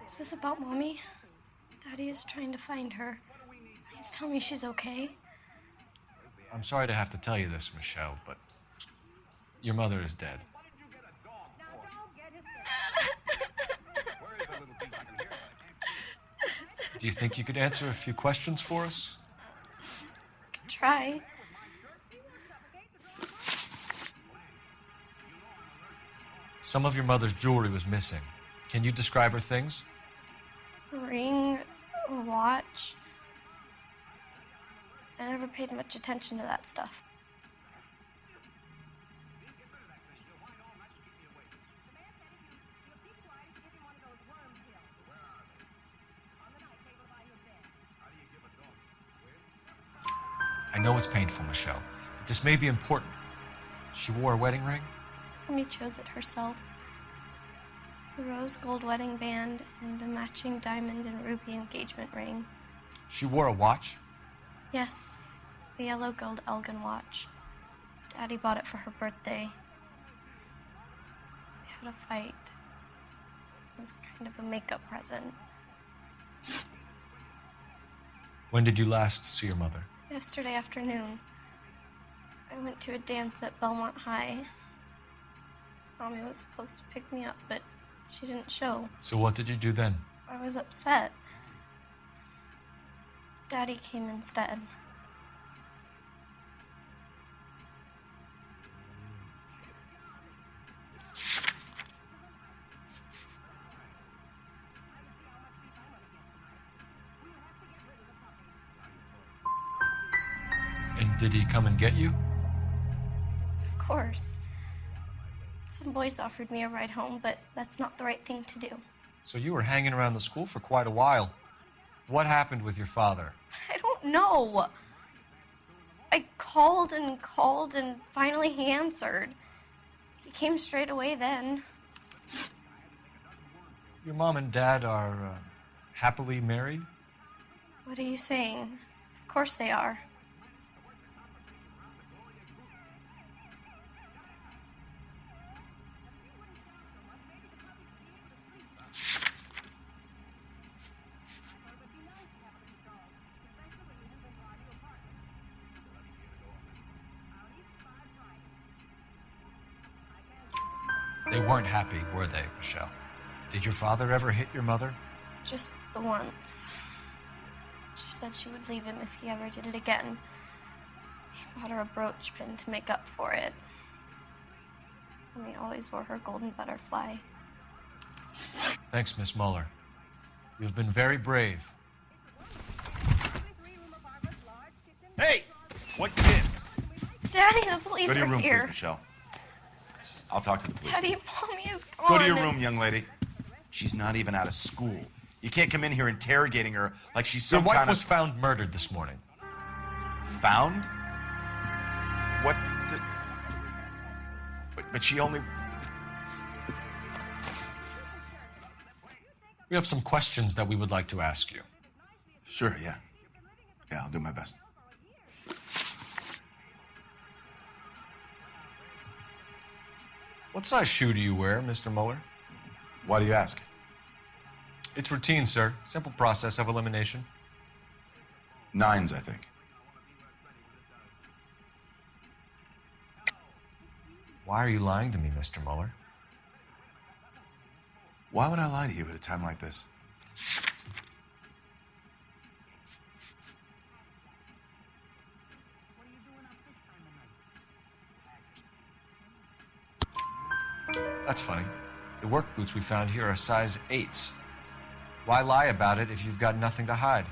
Is this about Mommy? Daddy is trying to find her. Please tell me she's okay. I'm sorry to have to tell you this, Michelle, but your mother is dead. Do you think you could answer a few questions for us? Could try. Some of your mother's jewelry was missing. Can you describe her things? A ring, a watch. I never paid much attention to that stuff. I know it's painful, Michelle, but this may be important. She wore a wedding ring? Mommy chose it herself. A rose gold wedding band and a matching diamond and ruby engagement ring. She wore a watch? Yes, the yellow gold Elgin watch. Daddy bought it for her birthday. We had a fight. It was kind of a makeup present. When did you last see your mother? Yesterday afternoon. I went to a dance at Belmont High. Mommy was supposed to pick me up, but she didn't show. So what did you do then? I was upset. Daddy came instead. And did he come and get you? Of course. Some boys offered me a ride home, but that's not the right thing to do. So you were hanging around the school for quite a while. What happened with your father? I don't know. I called and finally he answered. He came straight away then. Your mom and dad are happily married? What are you saying? Of course they are. They weren't happy, were they, Michelle? Did your father ever hit your mother? Just the once. She said she would leave him if he ever did it again. He bought her a brooch pin to make up for it. And he always wore her golden butterfly. Thanks, Miss Muller. You've been very brave. Hey! What gives? Daddy, the police Go to your are room, here. please, Michelle. I'll talk to the police. Daddy, Mommy is gone. Go to your room, young lady. She's not even out of school. You can't come in here interrogating her like she's some Your wife kind was of... found murdered this morning. Found? What? But she only... We have some questions that we would like to ask you. Sure, yeah. Yeah, I'll do my best. What size shoe do you wear, Mr. Muller? Why do you ask? It's routine, sir. Simple process of elimination. 9s, I think. Why are you lying to me, Mr. Muller? Why would I lie to you at a time like this? That's funny. The work boots we found here are size 8s. Why lie about it if you've got nothing to hide?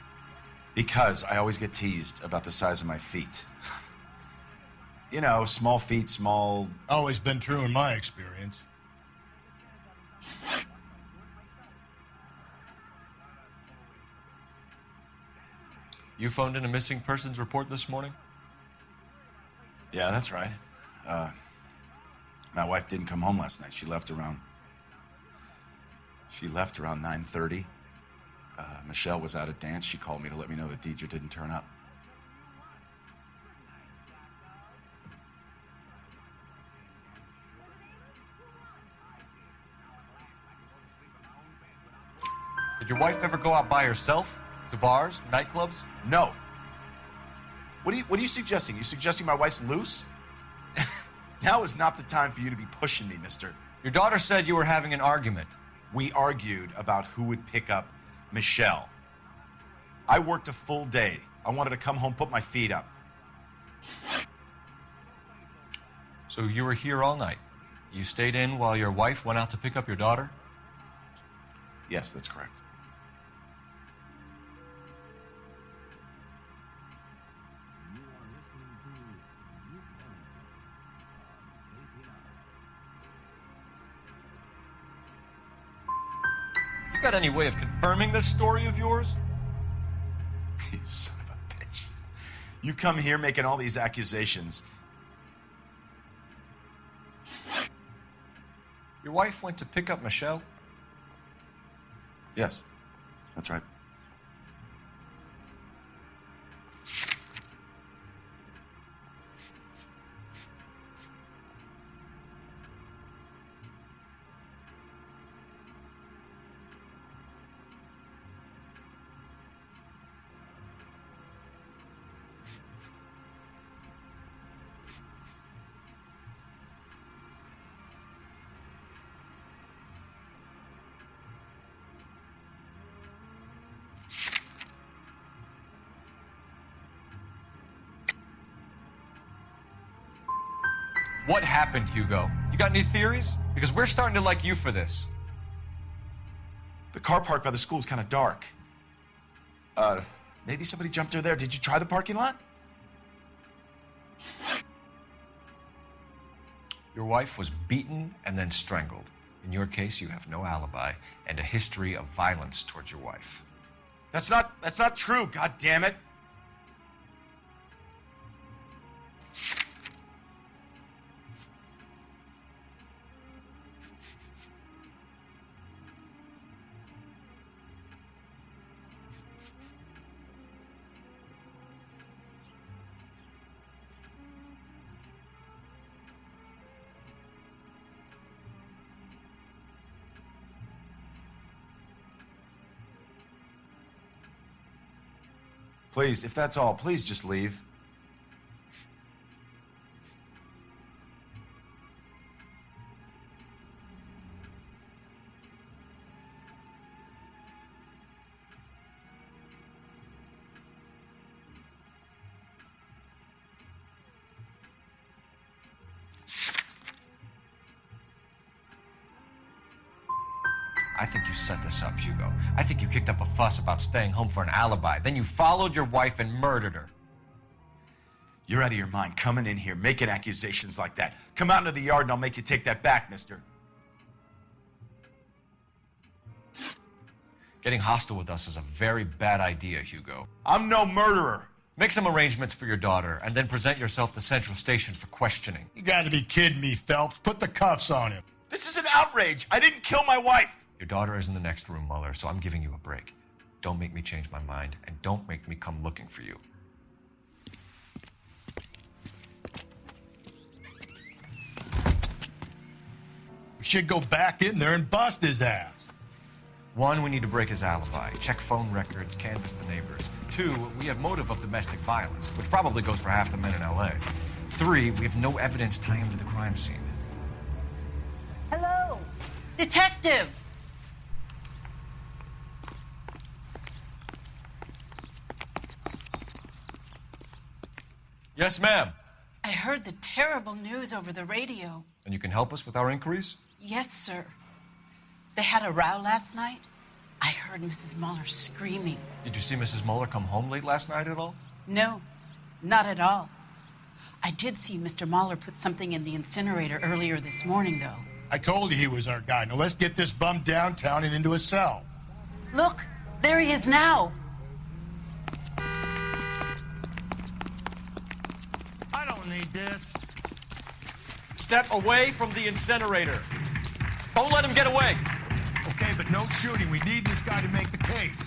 Because I always get teased about the size of my feet. You know, small feet, small... Always been true in my experience. You phoned in a missing persons report this morning? Yeah, that's right. My wife didn't come home last night. She left around 9:30. Michelle was out at dance. She called me to let me know that Deidre didn't turn up. Did your wife ever go out by herself? To bars, nightclubs? No. What are you suggesting? You suggesting my wife's loose? Now is not the time for you to be pushing me, mister. Your daughter said you were having an argument. We argued about who would pick up Michelle. I worked a full day. I wanted to come home, put my feet up. So you were here all night. You stayed in while your wife went out to pick up your daughter? Yes, that's correct. You got any way of confirming this story of yours? You son of a bitch. You come here making all these accusations. Your wife went to pick up Michelle? Yes, that's right. What happened, Hugo? You got any theories? Because we're starting to like you for this. The car park by the school is kind of dark. Maybe somebody jumped her there. Did you try the parking lot? Your wife was beaten and then strangled. In your case, you have no alibi and a history of violence towards your wife. That's not true, god damn it. Please, if that's all, please just leave. I think you set this up, Hugo. I think you kicked up a fuss about staying home for an alibi. Then you followed your wife and murdered her. You're out of your mind coming in here making accusations like that. Come out into the yard and I'll make you take that back, mister. Getting hostile with us is a very bad idea, Hugo. I'm no murderer. Make some arrangements for your daughter and then present yourself to Central Station for questioning. You gotta be kidding me, Phelps. Put the cuffs on him. This is an outrage. I didn't kill my wife. Your daughter is in the next room, Muller, so I'm giving you a break. Don't make me change my mind, and don't make me come looking for you. We should go back in there and bust his ass. 1, we need to break his alibi. Check phone records, canvass the neighbors. 2, we have motive of domestic violence, which probably goes for half the men in L.A. 3, we have no evidence tying him to the crime scene. Hello, detective. Yes, ma'am. I heard the terrible news over the radio. And you can help us with our inquiries? Yes, sir. They had a row last night. I heard Mrs. Muller screaming. Did you see Mrs. Muller come home late last night at all? No, not at all. I did see Mr. Muller put something in the incinerator earlier this morning, though. I told you he was our guy. Now let's get this bum downtown and into a cell. Look, there he is now. I don't need this. Step away from the incinerator. Don't let him get away. Okay, but no shooting. We need this guy to make the case.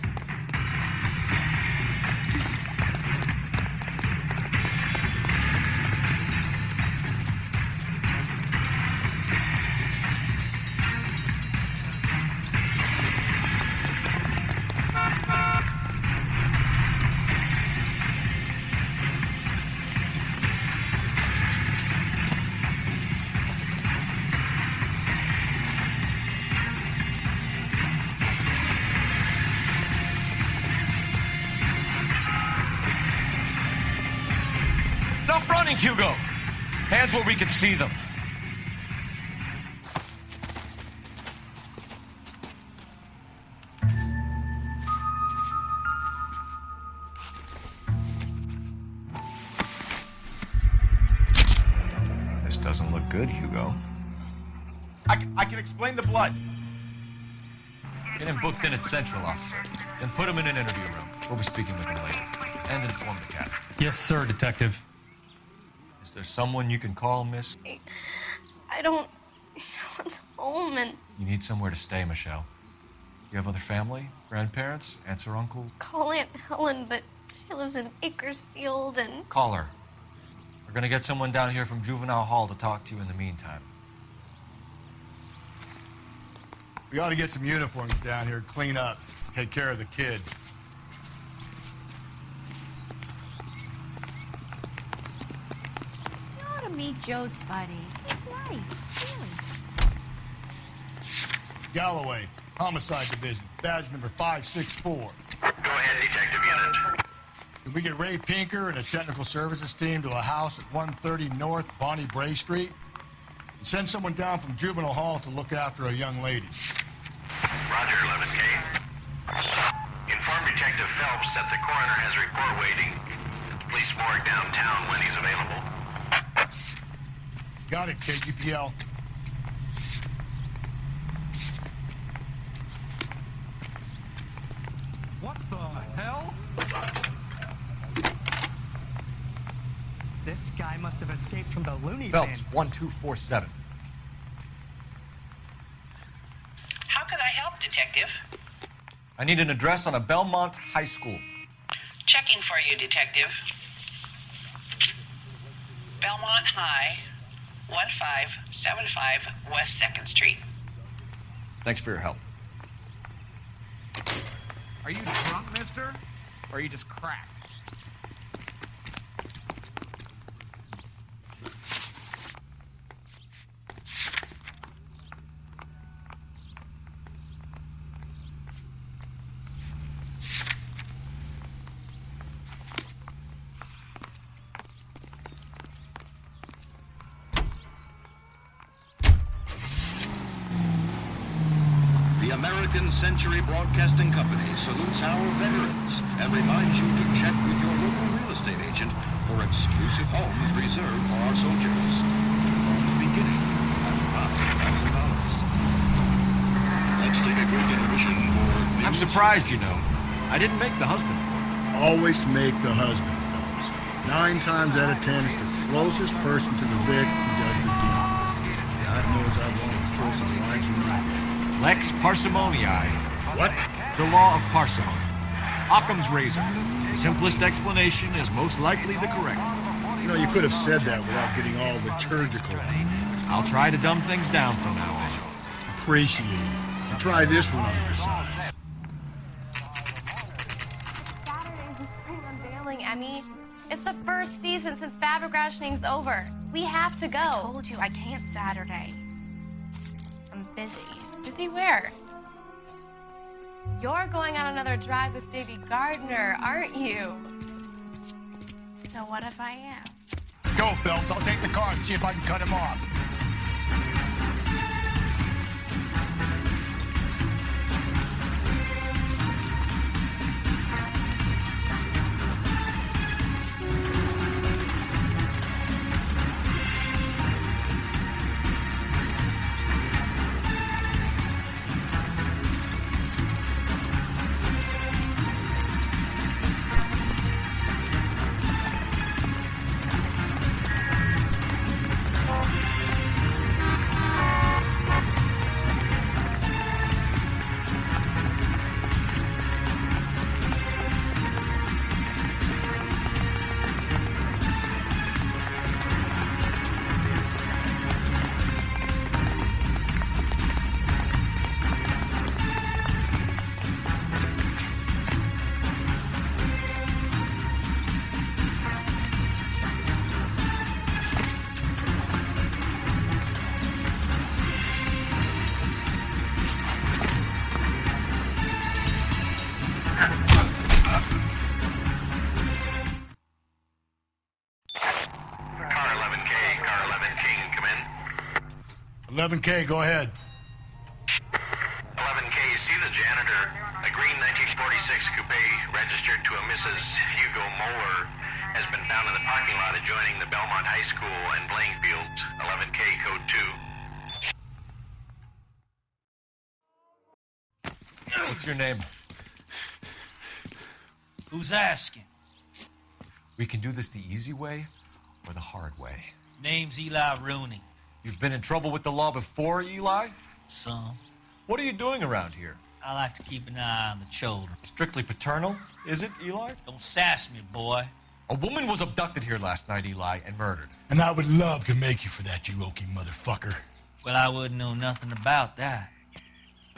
running, Hugo! Hands where we can see them. This doesn't look good, Hugo. I can explain the blood. Get him booked in at Central, officer. Then put him in an interview room. We'll be speaking with him later. And inform the captain. Yes, sir, Detective. Is there someone you can call, miss? I don't want home and You need somewhere to stay, Michelle. You have other family? Grandparents? Aunts or uncle? call Aunt Helen, but she lives in Bakersfield and Call her. We're gonna get someone down here from Juvenile Hall to talk to you in the meantime. We ought to get some uniforms down here, clean up, take care of the kid. You ought to meet Joe's buddy. He's nice, really. Galloway, Homicide Division, badge number 564. Go ahead, Detective Unit. Can we get Ray Pinker and a technical services team to a house at 130 North Bonnie Bray Street? And send someone down from Juvenile Hall to look after a young lady. Roger, 11K. Inform Detective Phelps that the coroner has a report waiting at the police morgue downtown when he's available. Got it, KGPL. What the hell? This guy must have escaped from the loony bin. Phelps, 1247. How can I help, Detective? I need an address on a Belmont High School. Checking for you, Detective. Belmont High, 1575 West 2nd Street. Thanks for your help. Are you drunk, mister? Or are you just cracked? The American Century Broadcasting Company salutes our veterans and reminds you to check with your local real estate agent for exclusive homes reserved for our soldiers. From the beginning at $5,000. Let's take a quick intermission for... I'm surprised, you know. I didn't make the husband. Always make the husband, fellas. 9 times out of 10, it's the closest person to the Vic who does the deed. God knows I've wanted to kill some wives in my day. Lex parsimoniae. What? The law of parsimony. Occam's razor. The simplest explanation is most likely the correct. You know, you could have said that without getting all liturgical. I'll try to dumb things down from now on. Appreciate it. And try this one on your side. Saturday's the spring unveiling, Emmy. It's the first season since fabric rationing's over. We have to go. I told you I can't Saturday. I'm busy. Busy where? You're going on another drive with Diggy Gardner, aren't you? So what if I am? Go, Phelps. I'll take the car and see if I can cut him off. 11K, go ahead. 11K, see the janitor. A green 1946 coupe registered to a Mrs. Hugo Muller has been found in the parking lot adjoining the Belmont High School and playing field. 11K, code 2. What's your name? Who's asking? We can do this the easy way or the hard way. Name's Eli Rooney. You've been in trouble with the law before, Eli? Some. What are you doing around here? I like to keep an eye on the children. Strictly paternal, is it, Eli? Don't sass me, boy. A woman was abducted here last night, Eli, and murdered. And I would love to make you for that, you oaky motherfucker. Well, I wouldn't know nothing about that.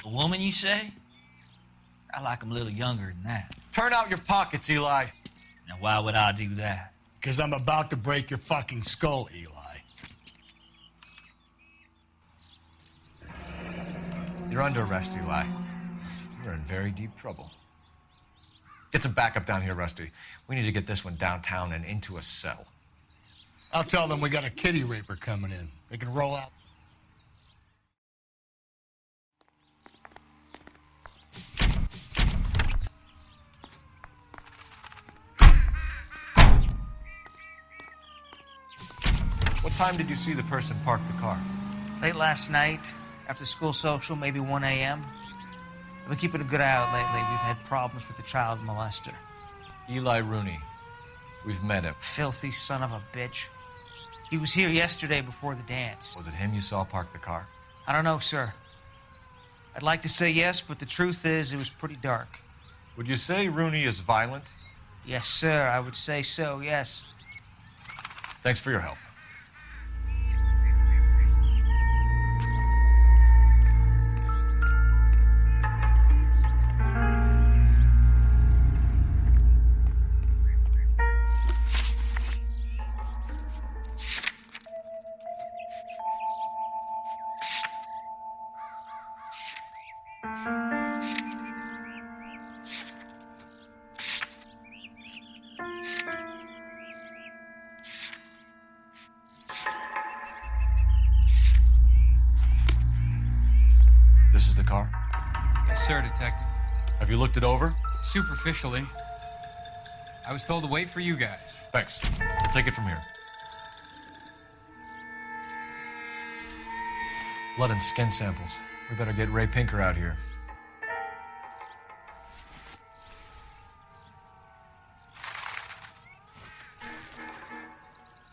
A woman, you say? I like 'em a little younger than that. Turn out your pockets, Eli. Now, why would I do that? Because I'm about to break your fucking skull, Eli. You're under arrest, Eli. You're in very deep trouble. Get some backup down here, Rusty. We need to get this one downtown and into a cell. I'll tell them we got a kitty raper coming in. They can roll out. What time did you see the person park the car? Late last night, after school social, maybe 1 a.m. I've been keeping a good eye out lately. We've had problems with the child molester. Eli Rooney. We've met him. Filthy son of a bitch. He was here yesterday before the dance. Was it him you saw park the car? I don't know, sir. I'd like to say yes, but the truth is it was pretty dark. Would you say Rooney is violent? Yes, sir. I would say so, yes. Thanks for your help. This is the car? Yes, sir, Detective. Have you looked it over? Superficially. I was told to wait for you guys. Thanks. We'll take it from here. Blood and skin samples. We better get Ray Pinker out here.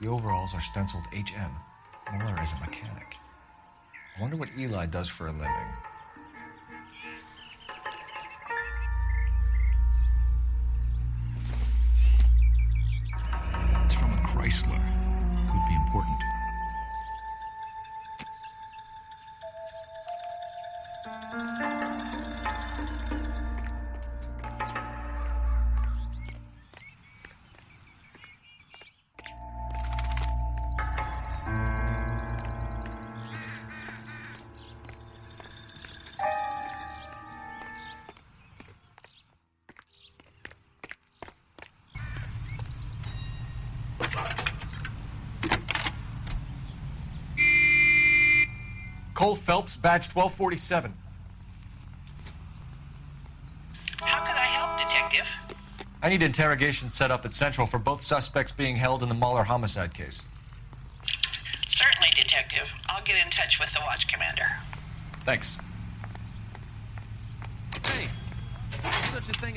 The overalls are stenciled HM. Muller is a mechanic. I wonder what Eli does for a living. It's from a Chrysler. Could be important. Cole Phelps, badge 1247. How could I help, Detective? I need interrogation set up at Central for both suspects being held in the Muller homicide case. Certainly, Detective. I'll get in touch with the watch commander. Thanks. Hey, there's such a thing as